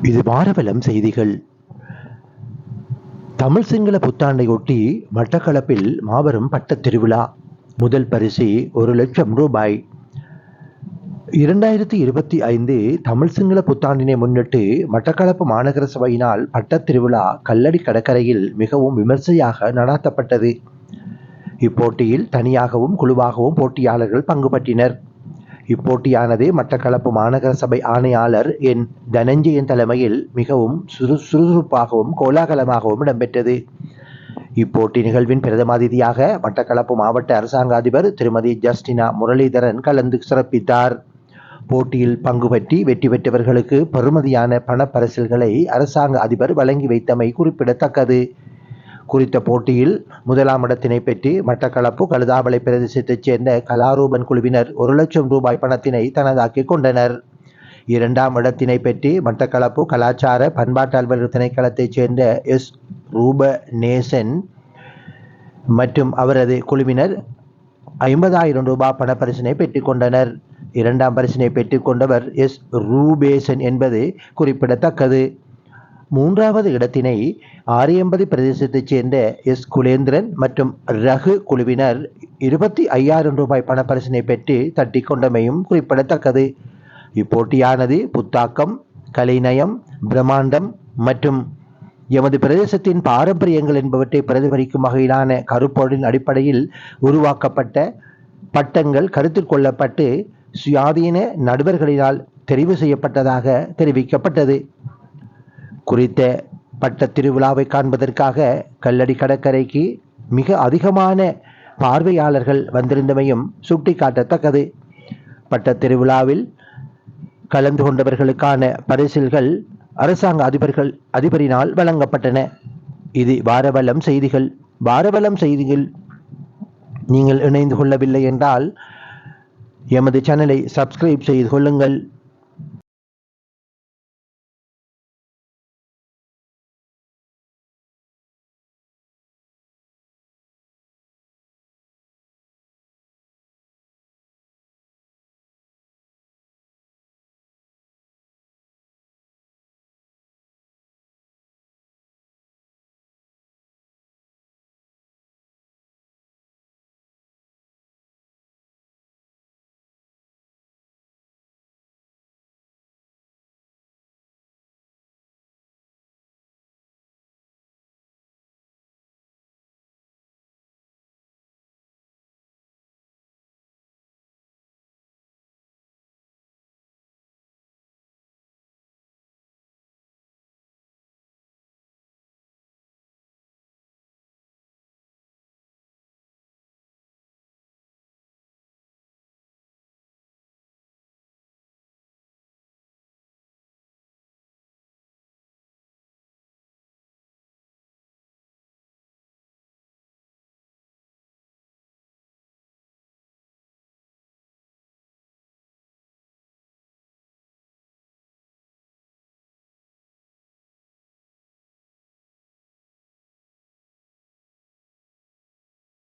இது வாரவலம் செய்திகள். தமிழ் சிங்கள புத்தாண்டை ஒட்டி மட்டக்களப்பில் மாபெரும் பட்டத் திருவிழா. முதல் பரிசு ரூபாய் 1,00,000. 2025 தமிழ் சிங்கள புத்தாண்டினை முன்னிட்டு மட்டக்களப்பு மாநகர சபையினால் பட்டத் திருவிழா கல்லடி கடற்கரையில் மிகவும் விமர்சையாக நடாத்தப்பட்டது. இப்போட்டியில் தனியாகவும் குழுவாகவும் போட்டியாளர்கள் பங்கு பற்றினர். இப்போட்டியானது மட்டக்களப்பு மாநகர சபை ஆணையாளர் என் தனஞ்சயன் தலைமையில் மிகவும் சுறுசுறுப்பாகவும் கோலாகலமாகவும் இடம்பெற்றது. இப்போட்டி நிகழ்வின் பிரதம அதிதியாக மட்டக்களப்பு மாவட்ட அரசாங்க அதிபர் திருமதி ஜஸ்டினா முரளிதரன் கலந்து சிறப்பித்தார். போட்டியில் பங்கு பற்றி வெற்றி பெற்றவர்களுக்கு பெறுமதியான பணப்பரிசில்களை அரசாங்க அதிபர் வழங்கி வைத்தமை குறிப்பிடத்தக்கது. குறித்த போட்டியில் முதலாம் இடத்தினை பெற்று மட்டக்களப்பு கழுதாவளை பிரதேசத்தைச் சேர்ந்த கலாரூபன் குழுவினர் ரூபாய் 1,00,000 பணத்தினை தனதாக்கிக் கொண்டனர். இரண்டாம் இடத்தினை பெற்று மட்டக்களப்பு கலாச்சார பண்பாட்டு அலுவலர் திணைக்களத்தைச் சேர்ந்த எஸ். ரூபநேசன் மற்றும் அவரது குழுவினர் 50,000 ரூபாய் பணப்பரிசினை பெற்றுக் கொண்டனர். இரண்டாம் பரிசினை பெற்றுக் கொண்டவர் எஸ். ரூபேசன் என்பது குறிப்பிடத்தக்கது. மூன்றாவது இடத்தினை ஆரியம்பதி பிரதேசத்தைச் சேர்ந்த எஸ். குலேந்திரன் மற்றும் ரகு குழுவினர் 25,000 ரூபாய் பணப்பரிசினை பெற்று தட்டி கொண்டமையும் குறிப்பிடத்தக்கது. இப்போட்டியானது புத்தாக்கம், கலைநயம், பிரம்மாண்டம் மற்றும் எமது பிரதேசத்தின் பாரம்பரியங்கள் என்பவற்றை பிரதிபலிக்கும் வகையிலான கருப்பொருளின் அடிப்படையில் உருவாக்கப்பட்ட பட்டங்கள் கருத்தில் கொள்ளப்பட்டு சுயாதீன நடுவர்களினால் தெரிவு செய்யப்பட்டதாக தெரிவிக்கப்பட்டது. குறித்த பட்ட திருவிழாவை காண்பதற்காக கல்லடி கடற்கரைக்கு மிக அதிகமான பார்வையாளர்கள் வந்திருந்தமையும் சுட்டிக்காட்டத்தக்கது. பட்ட திருவிழாவில் கலந்து கொண்டவர்களுக்கான பரிசில்கள் அரசாங்க அதிபரினால் வழங்கப்பட்டன. இது வாரவலம் செய்திகள். வாரவலம் செய்திகள் நீங்கள் இணைந்து கொள்ளவில்லை என்றால் எமது சேனலை சப்ஸ்கிரைப் செய்து கொள்ளுங்கள்.